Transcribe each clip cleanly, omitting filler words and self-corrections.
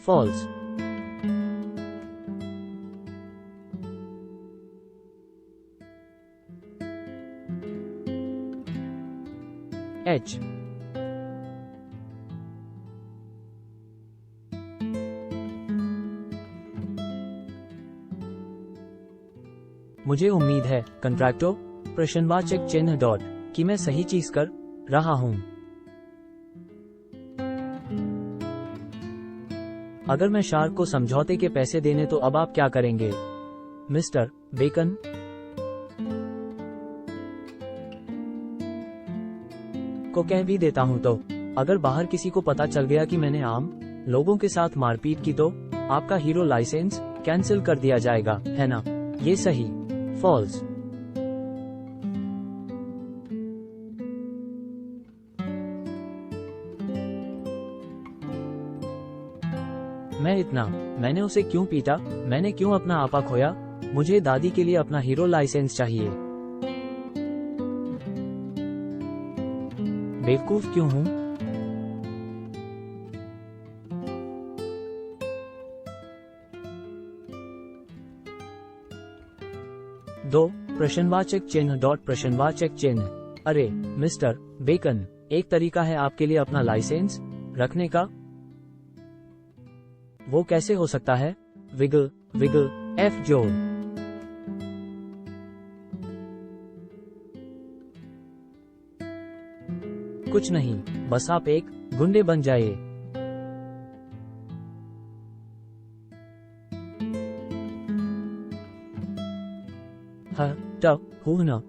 False. H. मुझे उम्मीद है कंट्रैक्टो प्रश्नवाचक चिन्ह डॉट कि मैं सही चीज कर रहा हूं। अगर मैं शार्क को समझौते के पैसे देने तो अब आप क्या करेंगे मिस्टर बेकन? को कह भी देता हूं तो अगर बाहर किसी को पता चल गया कि मैंने आम लोगों के साथ मारपीट की तो आपका हीरो लाइसेंस कैंसिल कर दिया जाएगा, है ना? ये सही। फॉल्स। मैंने उसे क्यों पीटा? मैंने क्यों अपना आपा खोया? मुझे दादी के लिए अपना हीरो लाइसेंस चाहिए। बेवकूफ क्यों हूं? दो प्रश्नवाचक चिन्ह डॉट प्रश्नवाचक चिन्ह। अरे मिस्टर बेकन, एक तरीका है आपके लिए अपना लाइसेंस रखने का। वो कैसे हो सकता है? विगल विगल एफ जोड़। कुछ नहीं, बस आप एक गुंडे बन जाइए। न।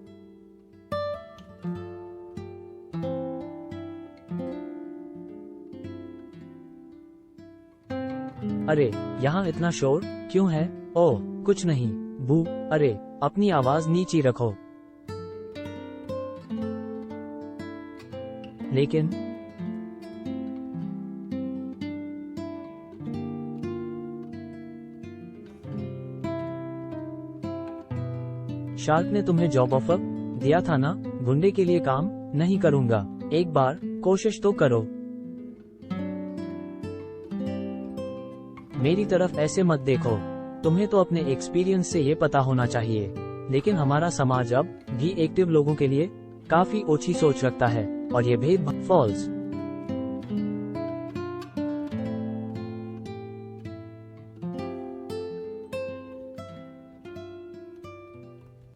अरे यहाँ इतना शोर क्यों है? ओह कुछ नहीं, बू। अरे अपनी आवाज नीची रखो। लेकिन शार्क ने तुम्हें जॉब ऑफर दिया था ना? गुंडे के लिए काम नहीं करूंगा। एक बार कोशिश तो करो। मेरी तरफ ऐसे मत देखो। तुम्हें तो अपने एक्सपीरियंस से ये पता होना चाहिए, लेकिन हमारा समाज अब भी एक्टिव लोगों के लिए काफी ओछी सोच रखता है और ये भेदभाव। फॉल्स।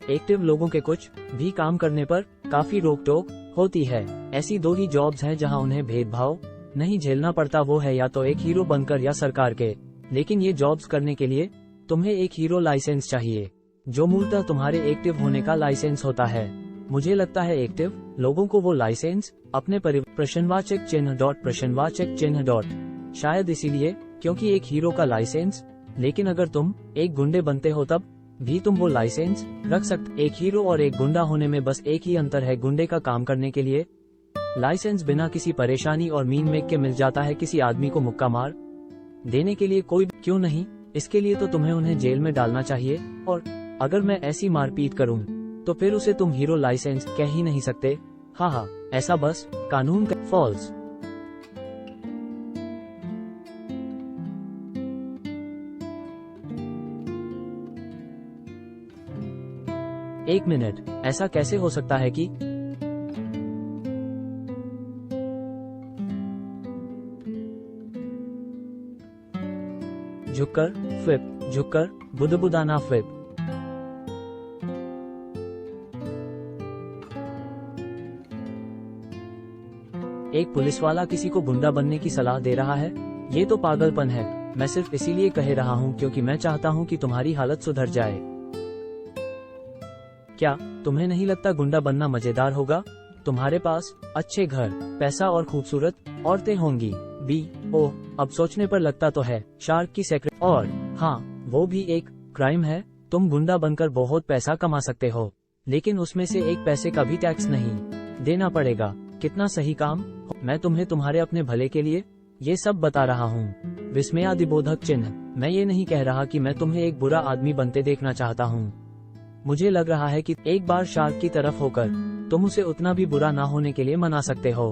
एक्टिव लोगों के कुछ भी काम करने पर काफी रोक टोक होती है। ऐसी दो ही जॉब्स हैं जहां उन्हें भेदभाव नहीं झेलना पड़ता, वो है या तो एक हीरो बनकर या सरकार के। लेकिन ये जॉब्स करने के लिए तुम्हें एक हीरो लाइसेंस चाहिए, जो मूलतः तुम्हारे एक्टिव होने का लाइसेंस होता है। मुझे लगता है एक्टिव लोगों को वो लाइसेंस अपने प्रश्नवाचक चिन्ह डॉट प्रश्नवाचक चिन्ह डॉट। शायद इसीलिए क्योंकि एक हीरो का लाइसेंस। लेकिन अगर तुम एक गुंडे बनते हो तब भी तुम वो लाइसेंस रख सकते। एक हीरो और एक गुंडा होने में बस एक ही अंतर है, गुंडे का काम करने के लिए लाइसेंस बिना किसी परेशानी और मीन मेक के मिल जाता है। किसी आदमी को मुक्का मार देने के लिए कोई क्यों नहीं? इसके लिए तो तुम्हें उन्हें जेल में डालना चाहिए, और अगर मैं ऐसी मारपीट करूं तो फिर उसे तुम हीरो लाइसेंस कह ही नहीं सकते। हाँ, ऐसा बस कानून का। फॉल्स। एक मिनट, ऐसा कैसे हो सकता है कि झुककर फ्लिप, झुककर बुदबुदाना फ्लिप। एक पुलिस वाला किसी को गुंडा बनने की सलाह दे रहा है? ये तो पागलपन है। मैं सिर्फ इसीलिए कह रहा हूँ क्योंकि मैं चाहता हूँ कि तुम्हारी हालत सुधर जाए। क्या तुम्हें नहीं लगता गुंडा बनना मजेदार होगा? तुम्हारे पास अच्छे घर, पैसा और खूबसूरत औरतें होंगी। बी ओह, अब सोचने पर लगता तो है शार्क की सेक्रेटरी। और हाँ, वो भी एक क्राइम है। तुम गुंडा बनकर बहुत पैसा कमा सकते हो, लेकिन उसमें से एक पैसे का भी टैक्स नहीं देना पड़ेगा। कितना सही काम। मैं तुम्हें तुम्हारे अपने भले के लिए ये सब बता रहा हूँ। विस्मयादिबोधक चिन्ह। मैं ये नहीं कह रहा कि मैं तुम्हें एक बुरा आदमी बनते देखना चाहता हूँ। मुझे लग रहा है कि एक बार शार्क की तरफ होकर तुम उसे उतना भी बुरा ना होने के लिए मना सकते हो।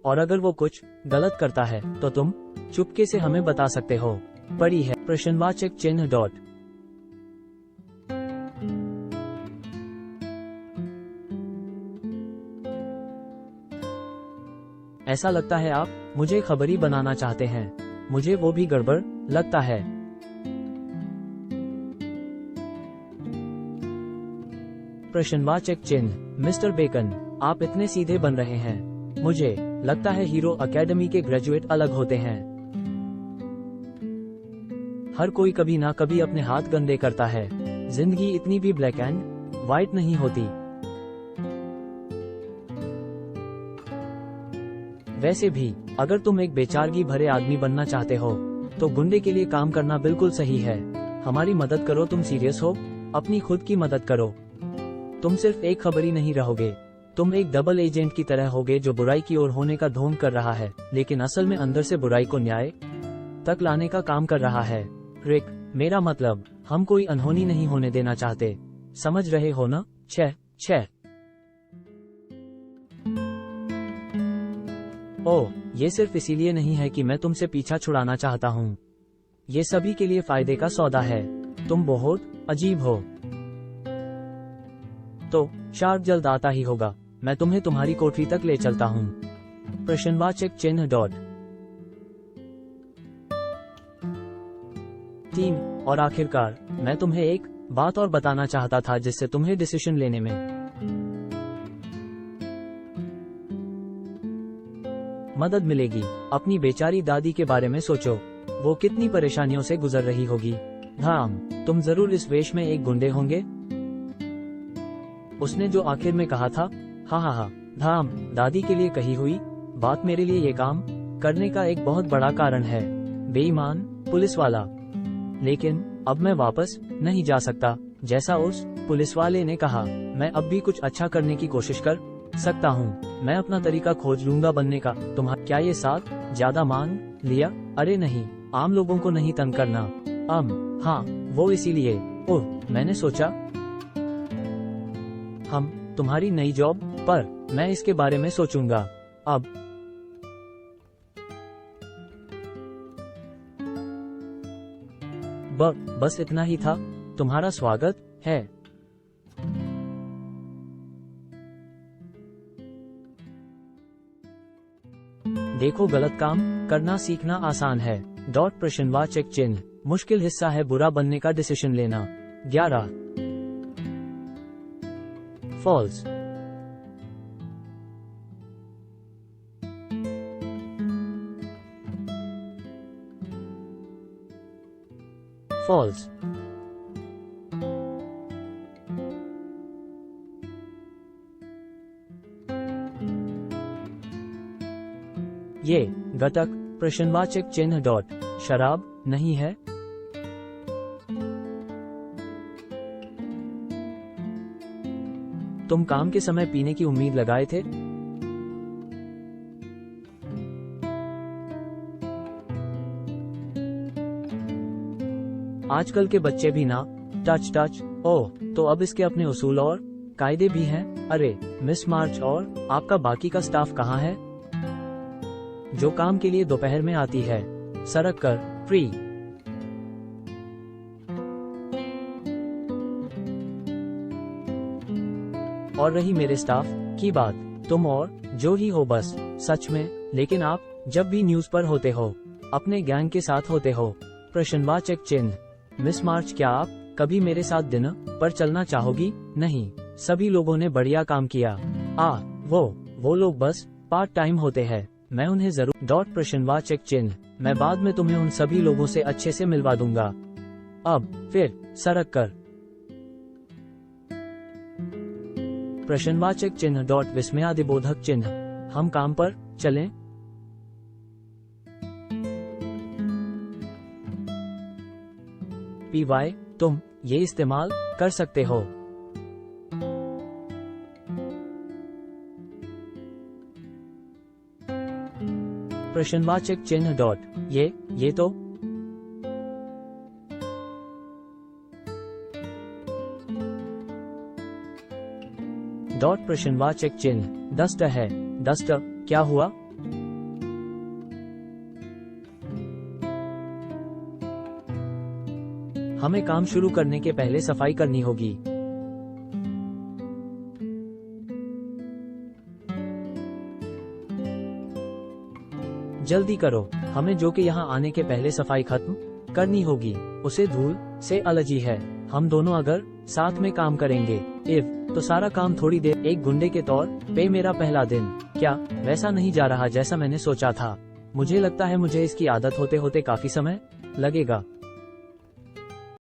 और अगर वो कुछ गलत करता है तो तुम चुपके से हमें बता सकते हो। पढ़ी है प्रश्नवाचक चिन्ह डॉट। ऐसा लगता है आप मुझे खबरी बनाना चाहते हैं, मुझे वो भी गड़बड़ लगता है। प्रश्नवाचक चिन्ह मिस्टर बेकन, आप इतने सीधे बन रहे हैं, मुझे लगता है हीरो एकेडमी के ग्रेजुएट अलग होते हैं। हर कोई कभी ना कभी अपने हाथ गंदे करता है, जिंदगी इतनी भी ब्लैक एंड व्हाइट नहीं होती। वैसे भी अगर तुम एक बेचारगी भरे आदमी बनना चाहते हो तो गुंडे के लिए काम करना बिल्कुल सही है। हमारी मदद करो, तुम सीरियस हो, अपनी खुद की मदद करो। तुम सिर्फ एक खबरी नहीं रहोगे, तुम एक डबल एजेंट की तरह होगे जो बुराई की ओर होने का ढोंग कर रहा है, लेकिन असल में अंदर से बुराई को न्याय तक लाने का काम कर रहा है। रिक, मेरा मतलब, हम कोई अनहोनी नहीं होने देना चाहते, समझ रहे हो ना? छह। ओह, ये सिर्फ इसीलिए नहीं है कि मैं तुमसे पीछा छुड़ाना चाहता हूँ, ये सभी के लिए फायदे का सौदा है। तुम बहुत अजीब हो। तो शार्क जल्द आता ही होगा, मैं तुम्हें तुम्हारी कोठरी तक ले चलता हूँ। प्रश्नवाचक चिन्ह डॉट। टीम, और आखिरकार मैं तुम्हें एक बात और बताना चाहता था जिससे तुम्हें डिसीजन लेने में मदद मिलेगी। अपनी बेचारी दादी के बारे में सोचो, वो कितनी परेशानियों से गुजर रही होगी। धाम, तुम जरूर इस वेश में एक गुंडे होंगे। उसने जो आखिर में कहा था, हा, धाम, दादी के लिए कही हुई बात मेरे लिए ये काम करने का एक बहुत बड़ा कारण है। बेईमान पुलिस वाला। लेकिन अब मैं वापस नहीं जा सकता। जैसा उस पुलिस वाले ने कहा, मैं अब भी कुछ अच्छा करने की कोशिश कर सकता हूँ। मैं अपना तरीका खोज लूंगा बनने का। तुम्हारा क्या ये साथ ज्यादा मांग लिया? अरे नहीं, आम लोगों को नहीं तंग करना। हाँ, वो इसीलिए। ओह, मैंने सोचा हम तुम्हारी नई जॉब पर मैं इसके बारे में सोचूंगा। अब बस इतना ही था। तुम्हारा स्वागत है। देखो, गलत काम करना सीखना आसान है। डॉट प्रश्नवाचक चिन्ह। मुश्किल हिस्सा है बुरा बनने का डिसीजन लेना। 11 फॉल्स। फॉल्स। ये घटक प्रश्नवाचक चिन्ह डॉट शराब नहीं है। तुम काम के समय पीने की उम्मीद लगाए थे। आजकल के बच्चे भी ना टच। ओह, तो अब इसके अपने उसूल और कायदे भी हैं। अरे मिस मार्च, और आपका बाकी का स्टाफ कहाँ है जो काम के लिए दोपहर में आती है? सरक कर, फ्री। और रही मेरे स्टाफ की बात, तुम और जो ही हो बस, सच में। लेकिन आप जब भी न्यूज पर होते हो, अपने गैंग के साथ होते हो। प्रश्नवाचक चिन्ह। मिस मार्च, क्या आप कभी मेरे साथ डिनर पर चलना चाहोगी? नहीं, सभी लोगों ने बढ़िया काम किया। वो लोग बस पार्ट टाइम होते हैं, मैं उन्हें जरूर। डॉट प्रश्नवाचक चिन्ह। मैं बाद में तुम्हें उन सभी लोगों से अच्छे से मिलवा दूंगा। अब फिर सरक कर। प्रश्नवाचक चिन्ह डॉट विस्मयादिबोधक चिन्ह। हम काम पर चलें? PY, तुम ये इस्तेमाल कर सकते हो। प्रश्नवाचक चिन्ह डॉट ये तो। डॉट प्रश्नवाचक चिन्ह। डस्टर है। डस्टर क्या हुआ? हमें काम शुरू करने के पहले सफाई करनी होगी। जल्दी करो, हमें जो कि यहाँ आने के पहले सफाई खत्म करनी होगी। उसे धूल से एलर्जी है। हम दोनों अगर साथ में काम करेंगे तो सारा काम थोड़ी देर। एक गुंडे के तौर पे मेरा पहला दिन क्या वैसा नहीं जा रहा जैसा मैंने सोचा था। मुझे लगता है मुझे इसकी आदत होते होते काफी समय लगेगा।